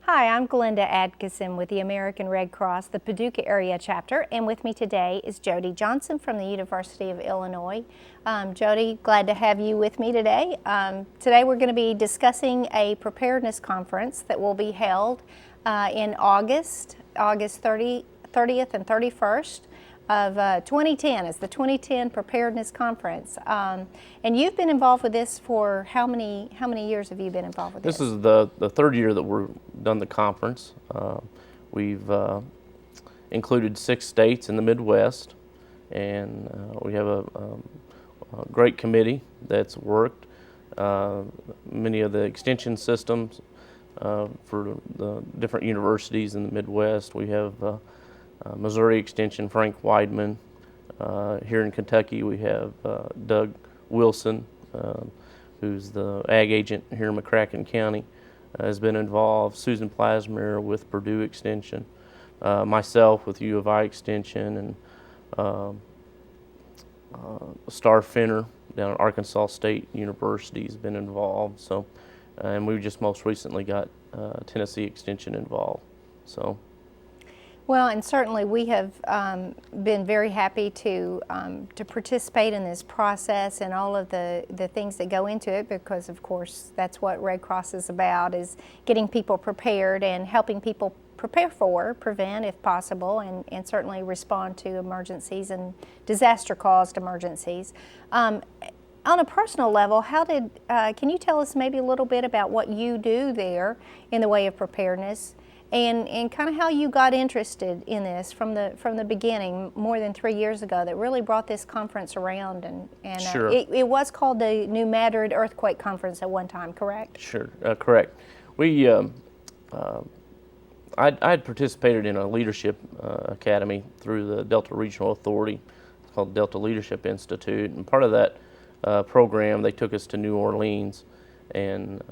Hi, I'm Glenda Adkisson with the American Red Cross, the Paducah area chapter, and with me today is Jody Johnson from the University of Illinois. Jody, glad to have you with me today. Today we're going to be discussing a preparedness conference that will be held in August 30th and 31st of 2010. It's the 2010 Preparedness Conference. And you've been involved with this for how many years have you been involved with this? This is the third year that we've done the conference. We've included 6 states in the Midwest, and we have a great committee that's worked. Many of the extension systems for the different universities in the Midwest. We have Missouri Extension, Frank Weidman. Here in Kentucky, we have Doug Wilson, who's the ag agent here in McCracken County, has been involved. Susan Plasmere with Purdue Extension, myself with U of I Extension, and Star Finner down at Arkansas State University has been involved. So, and we just most recently got Tennessee Extension involved. So. Well, and certainly we have been very happy to participate in this process and all of the things that go into it, because of course that's what Red Cross is about, is getting people prepared and helping people prepare for, prevent if possible, and certainly respond to emergencies and disaster-caused emergencies. On a personal level, can you tell us maybe a little bit about what you do there in the way of preparedness? And kind of how you got interested in this from the beginning, more than 3 years ago, that really brought this conference around. And Sure. It was called the New Madrid Earthquake Conference at one time, correct? Sure, correct. We, I'd participated in a leadership academy through the Delta Regional Authority. It's called Delta Leadership Institute, and part of that program, they took us to New Orleans. And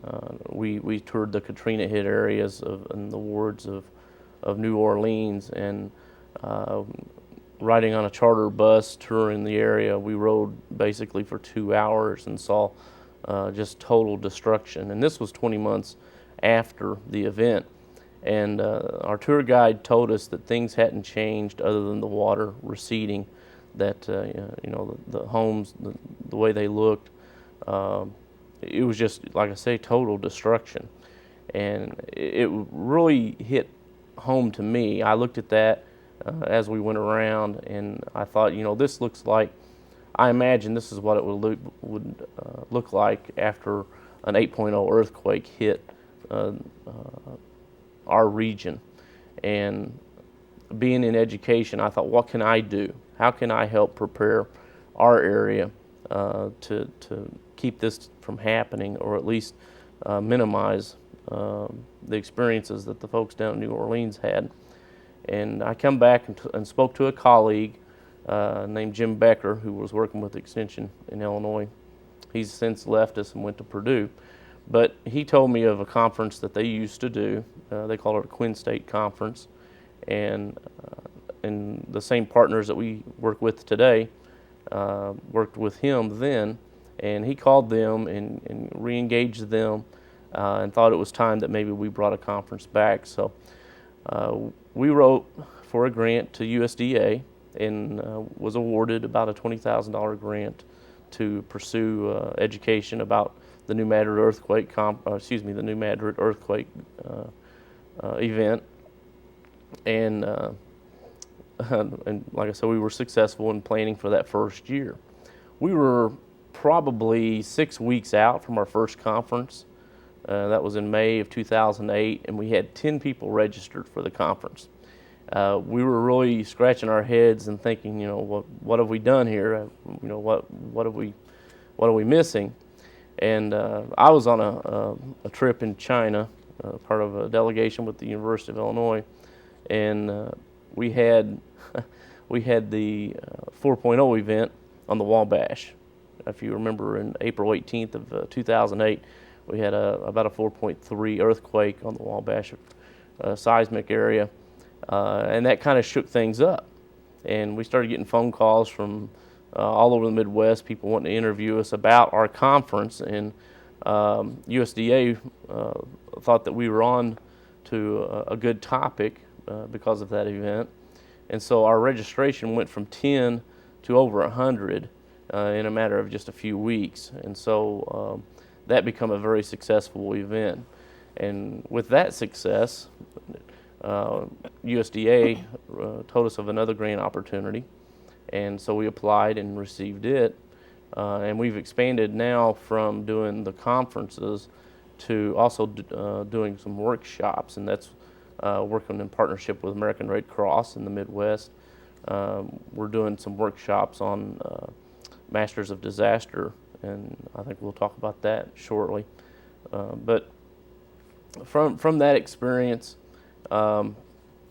we toured the Katrina hit areas in the wards of New Orleans, and riding on a charter bus touring the area, we rode basically for 2 hours and saw just total destruction. And this was 20 months after the event. And our tour guide told us that things hadn't changed other than the water receding, that the homes, the way they looked, it was just, like I say, total destruction. And it really hit home to me. I looked at that as we went around, and I thought, this looks like, I imagine this is what it would look like after an 8.0 earthquake hit our region. And being in education, I thought, what can I do? How can I help prepare our area to keep this from happening, or at least minimize the experiences that the folks down in New Orleans had? And I come back and spoke to a colleague named Jim Becker, who was working with Extension in Illinois. He's since left us and went to Purdue. But he told me of a conference that they used to do. They call it a Quinn State Conference. And the same partners that we work with today worked with him then. And he called them and re-engaged them and thought it was time that maybe we brought a conference back. So we wrote for a grant to USDA and was awarded about a $20,000 grant to pursue education about the New Madrid earthquake event. And like I said, we were successful in planning for that first year. We were probably 6 weeks out from our first conference. That was in May of 2008, and we had 10 people registered for the conference. We were really scratching our heads and thinking, what have we done here? What are we missing? And I was on a trip in China, part of a delegation with the University of Illinois, and we had the 4.0 event on the Wabash. If you remember, in April 18th of 2008, we had about a 4.3 earthquake on the Wabash seismic area, and that kind of shook things up. And we started getting phone calls from all over the Midwest, people wanting to interview us about our conference, and USDA thought that we were on to a good topic because of that event. And so our registration went from 10 to over 100 in a matter of just a few weeks. And so that became a very successful event. And with that success, USDA told us of another grant opportunity. And so we applied and received it. And we've expanded now from doing the conferences to also doing some workshops, and that's working in partnership with American Red Cross in the Midwest. We're doing some workshops on Masters of Disaster, and I think we'll talk about that shortly. But from that experience,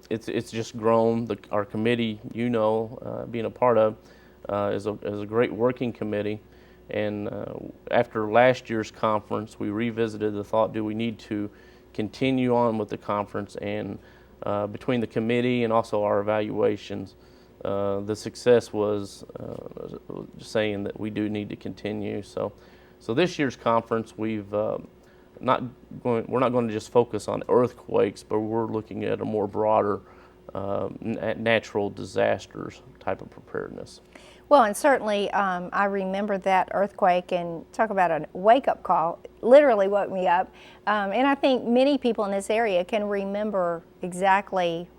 it's just grown. Our committee, being a part of, is a great working committee. And after last year's conference, we revisited the thought: do we need to continue on with the conference? And between the committee and also our evaluations, the success was saying that we do need to continue. So this year's conference, we're not going to just focus on earthquakes, but we're looking at a more broader natural disasters type of preparedness. Well, and certainly I remember that earthquake, and talk about a wake-up call. Literally woke me up. And I think many people in this area can remember exactly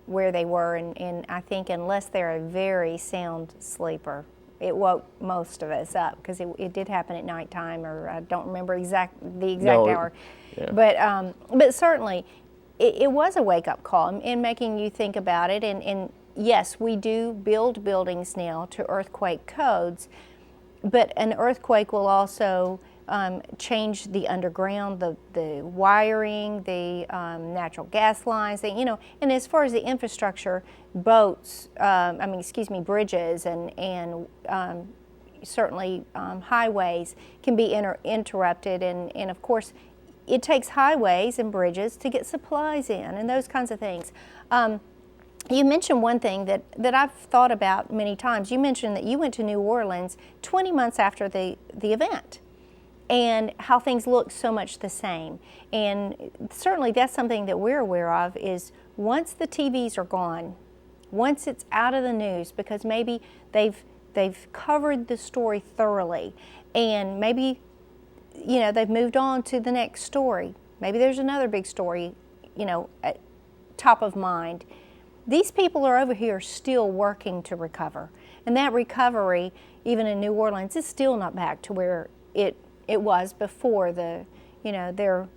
where they were, and I think unless they're a very sound sleeper, it woke most of us up, because it did happen at nighttime, or I don't remember the exact hour. Yeah. But certainly it was a wake-up call in making you think about it. And yes, we do build buildings now to earthquake codes, but an earthquake will also change the underground, the wiring, the natural gas lines, and as far as the infrastructure, boats, bridges, and certainly highways can be interrupted, and of course, it takes highways and bridges to get supplies in, and those kinds of things. You mentioned one thing that I've thought about many times. You mentioned that you went to New Orleans 20 months after the event, and how things look so much the same. And certainly that's something that we're aware of, is once the TVs are gone, once it's out of the news, because maybe they've covered the story thoroughly, and maybe they've moved on to the next story. Maybe there's another big story, at top of mind. These people are over here still working to recover. And that recovery, even in New Orleans, is still not back to where it was before their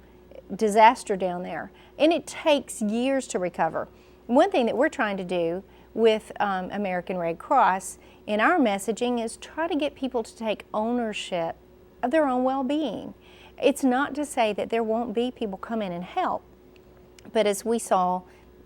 disaster down there. And it takes years to recover. One thing that we're trying to do with American Red Cross in our messaging is try to get people to take ownership of their own well-being. It's not to say that there won't be people come in and help, but as we saw,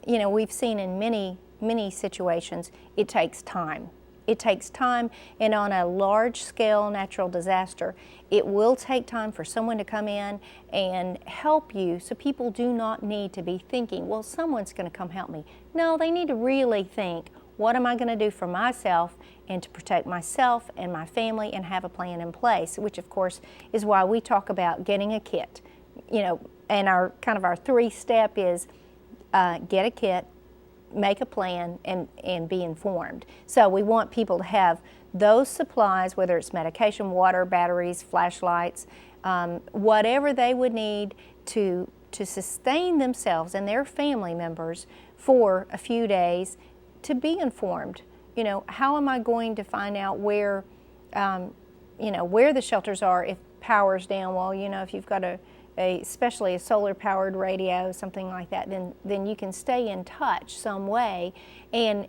we've seen in many situations, it takes time. It takes time, and on a large-scale natural disaster, it will take time for someone to come in and help you, so people do not need to be thinking, well, someone's going to come help me. No, they need to really think, what am I going to do for myself and to protect myself and my family, and have a plan in place, which of course is why we talk about getting a kit. And our 3-step is get a kit, make a plan, and be informed. So we want people to have those supplies, whether it's medication, water, batteries, flashlights, whatever they would need to sustain themselves and their family members for a few days, to be informed. How am I going to find out where the shelters are if power's down? Well, if you've got especially a solar-powered radio, something like that, then you can stay in touch some way, and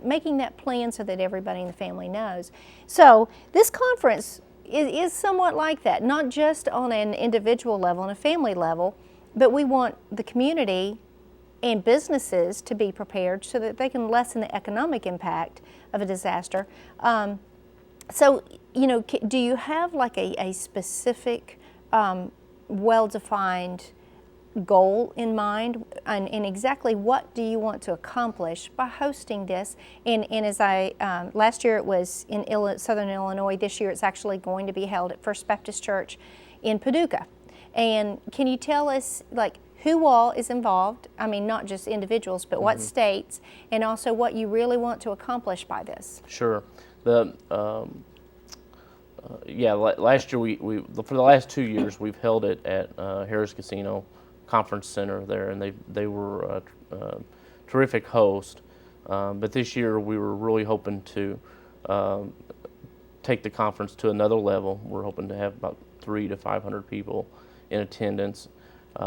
making that plan so that everybody in the family knows. So this conference is somewhat like that, not just on an individual level, on a family level, but we want the community and businesses to be prepared so that they can lessen the economic impact of a disaster. So, do you have like a specific well-defined goal in mind, and exactly what do you want to accomplish by hosting this? And as last year it was in Southern Illinois. This year it's actually going to be held at First Baptist Church in Paducah. And can you tell us, like, who all is involved. I mean, not just individuals, but what Mm-hmm. states, and also what you really want to accomplish by this. Sure. The last year for the last 2 years we've held it at Harris Casino Conference Center there, and they were a terrific host. But this year we were really hoping to take the conference to another level. We're hoping to have about 300 to 500 people in attendance.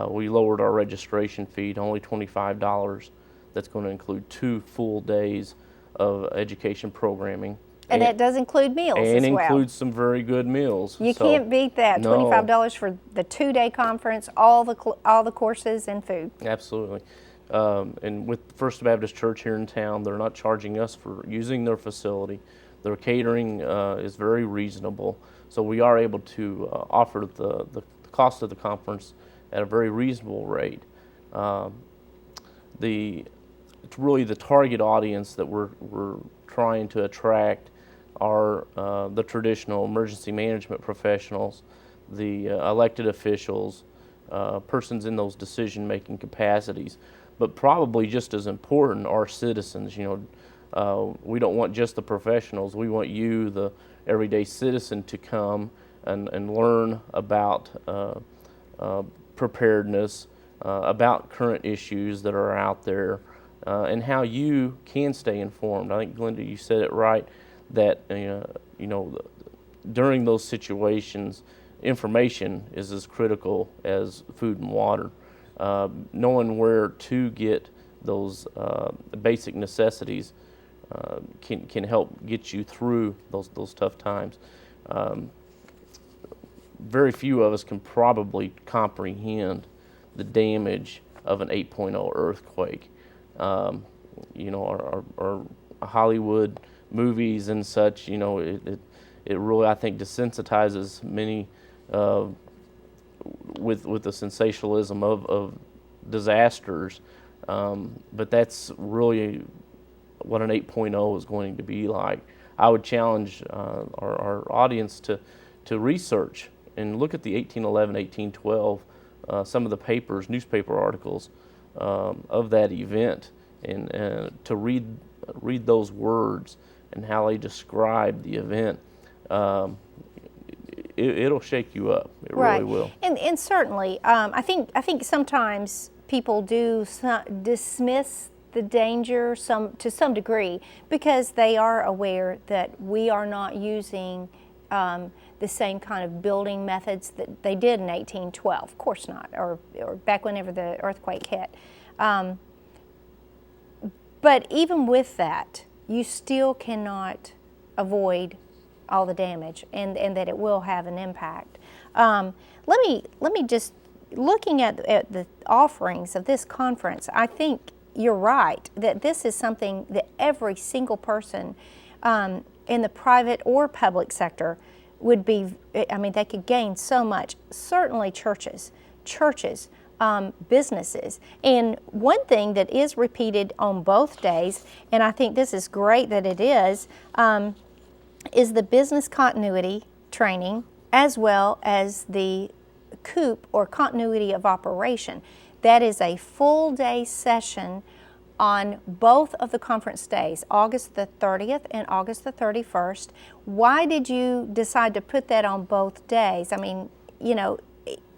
We lowered our registration fee to only $25. That's going to include 2 full days of education programming. And that does include meals and as well. includes some very good meals. You So, can't beat that. no. $25 for the 2-day conference, all the courses and food. Absolutely. And with First Baptist Church here in town, they're not charging us for using their facility. Their catering is very reasonable. So we are able to offer the cost of the conference at a very reasonable rate. It's really the target audience that we're trying to attract are the traditional emergency management professionals, the elected officials, persons in those decision-making capacities. But probably just as important are citizens. We don't want just the professionals. We want you, the everyday citizen, to come and learn about preparedness, about current issues that are out there, and how you can stay informed. I think, Glenda, you said it right, that during those situations, information is as critical as food and water. Knowing where to get those basic necessities can help get you through those tough times. Very few of us can probably comprehend the damage of an 8.0 earthquake. Our Hollywood movies and such, it really, I think, desensitizes many with the sensationalism of disasters. But that's really what an 8.0 is going to be like. I would challenge our audience to research and look at the 1811, 1812, some of the newspaper articles of that event, and to read those words and how they describe the event. It'll shake you up. It Right. really will. And certainly, I think sometimes people do dismiss the danger to some degree because they are aware that we are not using the same kind of building methods that they did in 1812. Of course not, or back whenever the earthquake hit. But even with that, you still cannot avoid all the damage, and that it will have an impact. Let me just, looking at the offerings of this conference, I think you're right that this is something that every single person in the private or public sector would be, they could gain so much. Certainly churches, businesses. And one thing that is repeated on both days, and I think this is great that it is the business continuity training, as well as the COOP, or continuity of operation. That is a full day session on both of the conference days, August the 30th and August the 31st. Why did you decide to put that on both days?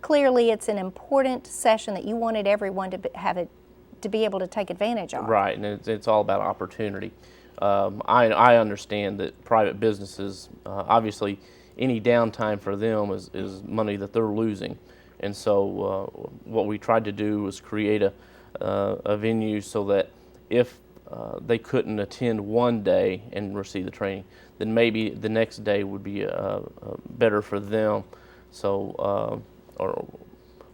Clearly it's an important session that you wanted everyone to be able to take advantage of. Right, and it's all about opportunity. I understand that private businesses, obviously, any downtime for them is money that they're losing, and so what we tried to do was create a venue so that if they couldn't attend one day and receive the training, then maybe the next day would be better for them. So,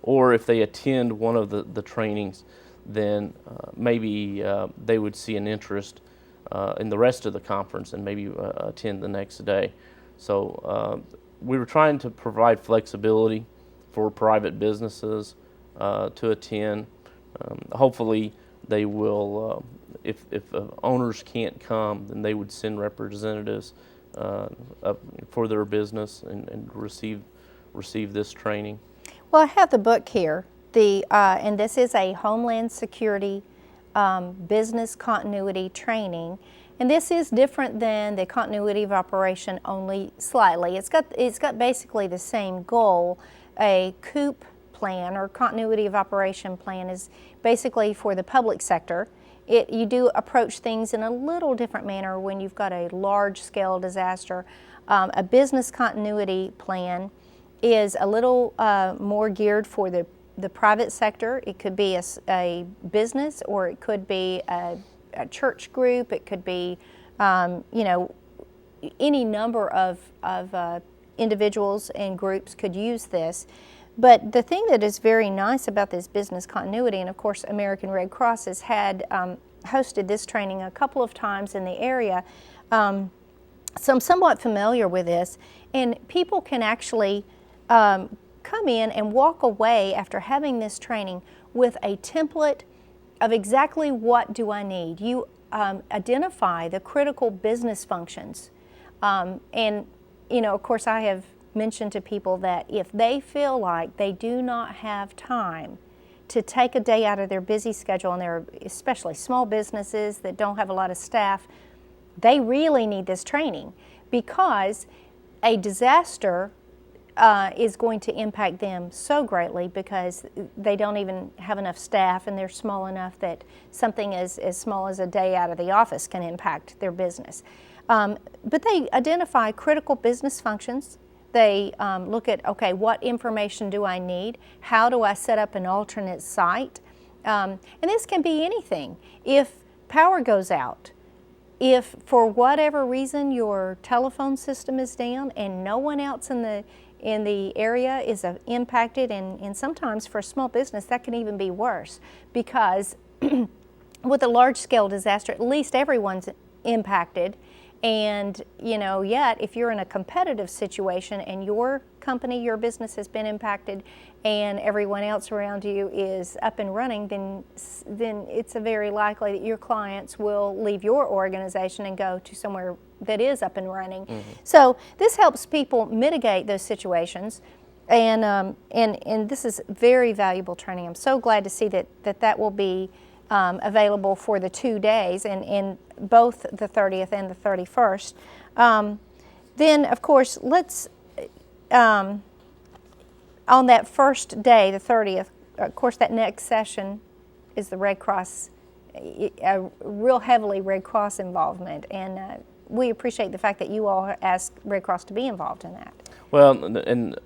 or if they attend one of the trainings, then maybe they would see an interest in the rest of the conference and maybe attend the next day. So we were trying to provide flexibility for private businesses to attend. Hopefully they will, if owners can't come, then they would send representatives for their business and receive this training. Well, I have the book here, and this is a Homeland Security business continuity training. And this is different than the continuity of operation, only slightly. It's got basically the same goal. A COOP plan, or continuity of operation plan, is basically for the public sector. You do approach things in a little different manner when you've got a large-scale disaster. A business continuity plan is a little more geared for the private sector. It could be a business, or it could be a church group. It could be, any number of individuals and groups could use this. But the thing that is very nice about this business continuity, and of course American Red Cross has had hosted this training a couple of times in the area, so I'm somewhat familiar with this, and people can actually come in and walk away after having this training with a template of exactly what do I need. You identify the critical business functions. And, of course, I have mentioned to people that if they feel like they do not have time to take a day out of their busy schedule, and they're especially small businesses that don't have a lot of staff, they really need this training, because a disaster is going to impact them so greatly, because they don't even have enough staff, and they're small enough that something as small as a day out of the office can impact their business. But they identify critical business functions. They look at, okay, what information do I need? How do I set up an alternate site? And this can be anything. If power goes out, if for whatever reason your telephone system is down and no one else in the area is impacted, and sometimes for a small business that can even be worse, because with a large-scale disaster, at least everyone's impacted. And yet if you're in a competitive situation and your company, your business has been impacted, and everyone else around you is up and running, then it's very likely that your clients will leave your organization and go to somewhere that is up and running. Mm-hmm. So this helps people mitigate those situations, and this is very valuable training. I'm so glad to see that will be available for the 2 days, and both the 30th and the 31st. Then, of course, let's, on that first day, the 30th, of course, that next session is the Red Cross, a real heavily Red Cross involvement, and we appreciate the fact that you all asked Red Cross to be involved in that. Well, and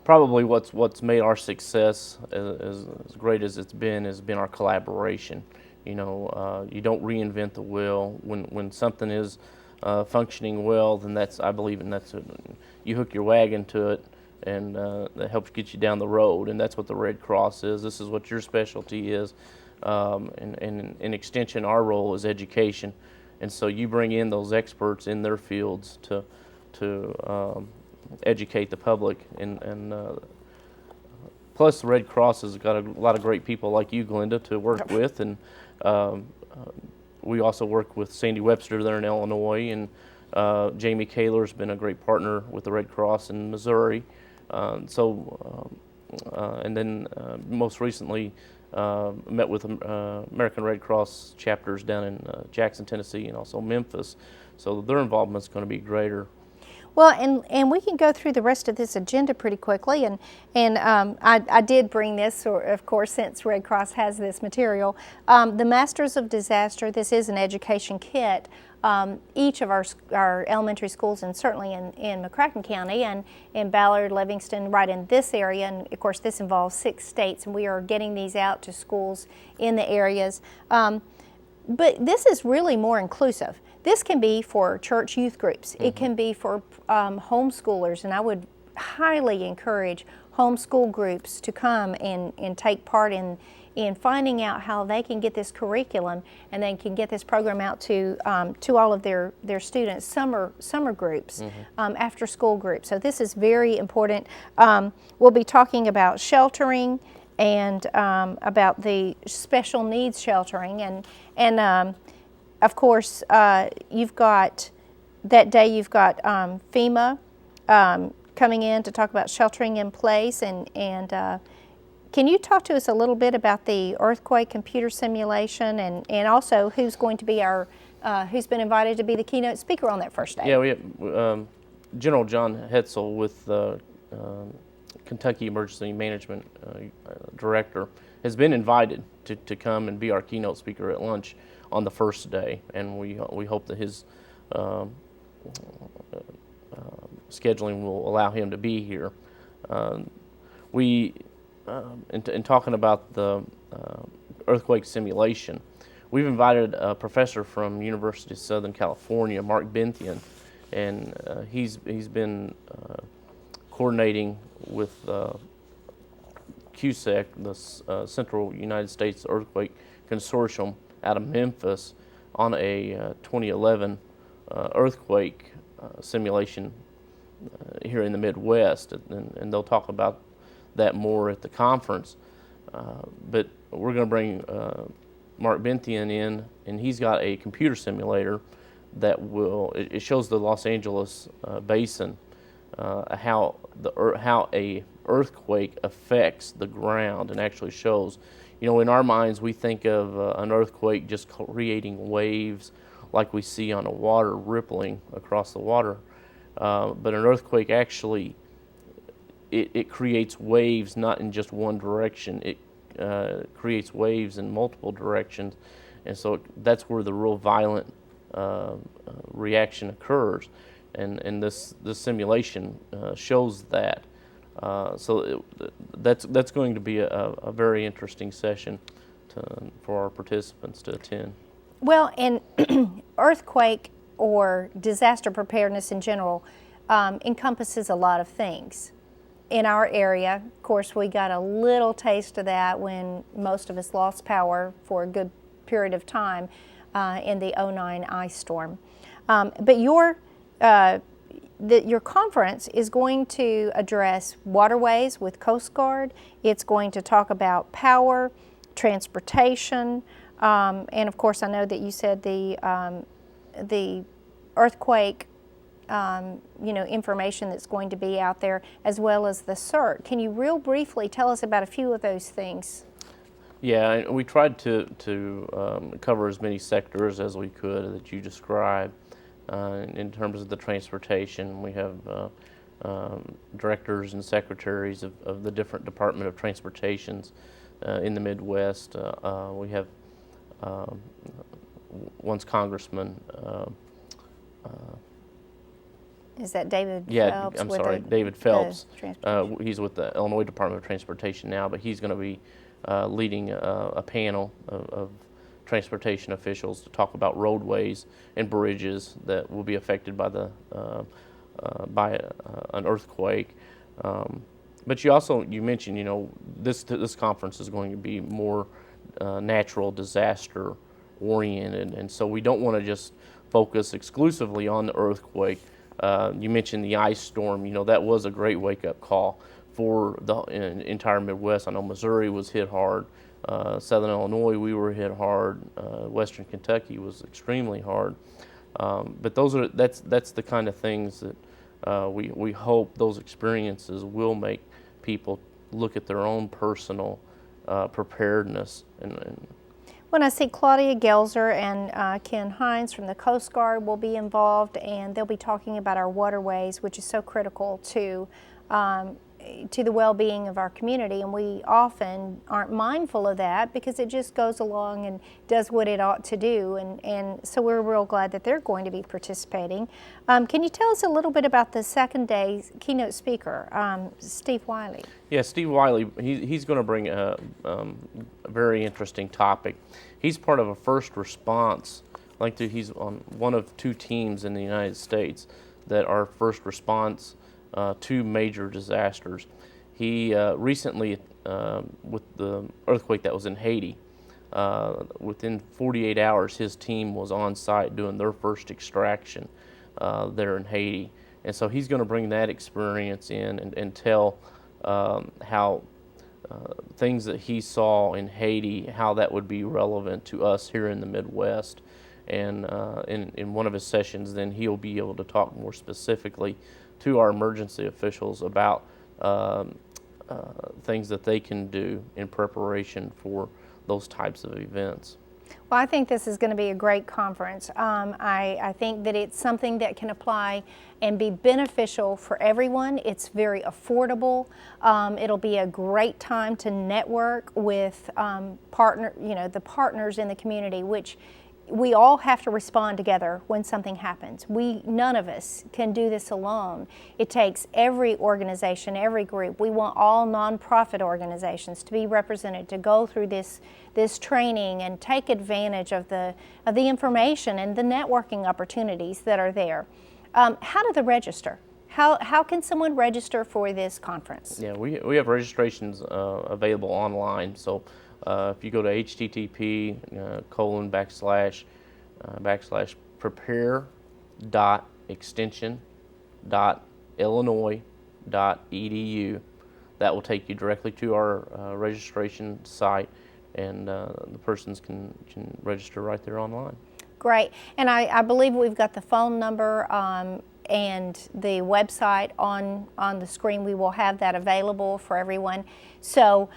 probably what's made our success as great as it's been has been our collaboration. You don't reinvent the wheel. When something is functioning well, then I believe you hook your wagon to it, and that helps get you down the road. And that's what the Red Cross is. This is what your specialty is. And in extension, our role is education. And so you bring in those experts in their fields to educate the public, and plus the Red Cross has got a lot of great people like you, Glenda, to work with, and we also work with Sandy Webster there in Illinois, and Jamie Kaler's been a great partner with the Red Cross in Missouri. And then most recently met with American Red Cross chapters down in Jackson, Tennessee, and also Memphis. So their involvement is going to be greater. Well, and we can go through the rest of this agenda pretty quickly, and I did bring this, of course, since Red Cross has this material. The Masters of Disaster, this is an education kit. Each of our elementary schools, and certainly in McCracken County and in Ballard, Livingston, right in this area, and of course this involves 6 states, and we are getting these out to schools in the areas. But this is really more inclusive. This can be for church youth groups. Mm-hmm. It can be for homeschoolers, and I would highly encourage homeschool groups to come and take part in finding out how they can get this curriculum, and they can get this program out to all of their students, summer groups, mm-hmm. After school groups. So this is very important. We'll be talking about sheltering and about the special needs sheltering, and of course, you've got FEMA coming in to talk about sheltering in place, and Can you talk to us a little bit about the earthquake computer simulation and also who's going to be who's been invited to be the keynote speaker on that first day? Yeah, we have General John Hetzel with the Kentucky Emergency Management Director has been invited to come and be our keynote speaker at lunch on the first day, and we hope that his scheduling will allow him to be here. In talking about the earthquake simulation, we've invited a professor from University of Southern California, Mark Benthian, and he's been coordinating with CUSEC, the Central United States Earthquake Consortium out of Memphis, on a 2011 earthquake simulation here in the Midwest, and they'll talk about that more at the conference. But we're going to bring Mark Benthian in, and he's got a computer simulator that it shows the Los Angeles basin, how a earthquake affects the ground, and actually shows, in our minds we think of an earthquake just creating waves like we see on a water rippling across the water, but an earthquake actually it creates waves not in just one direction. It creates waves in multiple directions, and so that's where the real violent reaction occurs, and this simulation shows that. So that's going to be a very interesting session for our participants to attend. Well, and earthquake or disaster preparedness in general encompasses a lot of things. In our area, of course, we got a little taste of that when most of us lost power for a good period of time in the '09 ice storm. But your conference is going to address waterways with Coast Guard. It's going to talk about power, transportation, and of course, I know that you said the earthquake information that's going to be out there, as well as the CERT. Can you real briefly tell us about a few of those things? Yeah, we tried to cover as many sectors as we could that you described. In terms of the transportation, we have directors and secretaries of the different Department of Transportations in the Midwest. We have once Congressman. Is that David Phelps? Yeah, I'm sorry, David Phelps. He's with the Illinois Department of Transportation now, but he's going to be leading a panel of transportation officials to talk about roadways and bridges that will be affected by an earthquake. But you mentioned, this conference is going to be more natural disaster oriented, and so we don't want to just focus exclusively on the earthquake. You mentioned the ice storm. That was a great wake-up call for the entire Midwest. I know Missouri was hit hard. Southern Illinois, we were hit hard. Western Kentucky was extremely hard. But that's the kind of things that we hope those experiences will make people look at their own personal preparedness. When I see Claudia Gelzer and Ken Hines from the Coast Guard will be involved, and they'll be talking about our waterways, which is so critical to the well-being of our community, and we often aren't mindful of that because it just goes along and does what it ought to do, and so we're real glad that they're going to be participating. Can you tell us a little bit about the second day's keynote speaker, Steve Wiley? Yeah, Steve Wiley, he's going to bring a very interesting topic. He's part of a first response, he's on one of two teams in the United States that are first response to major disasters. He recently, with the earthquake that was in Haiti, within 48 hours his team was on site doing their first extraction there in Haiti. And so he's going to bring that experience in and tell how things that he saw in Haiti, how that would be relevant to us here in the Midwest. And in one of his sessions, then he'll be able to talk more specifically to our emergency officials about things that they can do in preparation for those types of events. Well, I think this is going to be a great conference. I think that it's something that can apply and be beneficial for everyone. It's very affordable. It'll be a great time to network with the partners in the community, which we all have to respond together when something happens. None of us can do this alone. It takes every organization, every group. We want all nonprofit organizations to be represented, to go through this training and take advantage of the information and the networking opportunities that are there. How do they register? How can someone register for this conference? Yeah, we have registrations available online. So if you go to http://prepare.extension.illinois.edu, that will take you directly to our registration site, and the persons can register right there online. Great. And I believe we've got the phone number and the website on the screen. We will have that available for everyone. So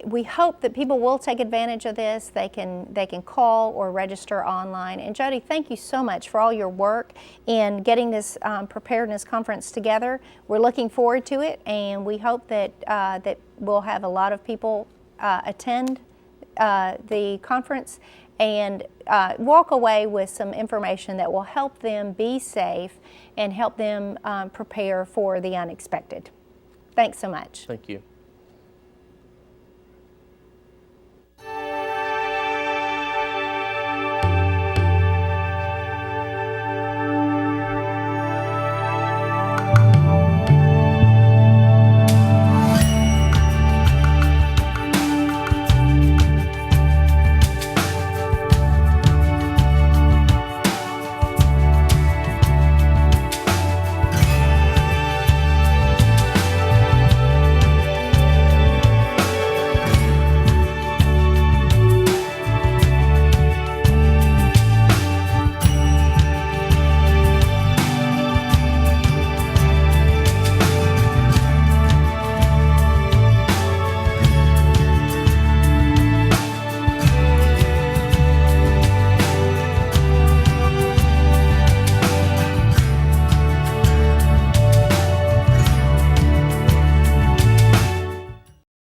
we hope that people will take advantage of this. They can call or register online. And Jody, thank you so much for all your work in getting this preparedness conference together. We're looking forward to it, and we hope that that we'll have a lot of people attend the conference and walk away with some information that will help them be safe and help them prepare for the unexpected. Thanks so much. Thank you.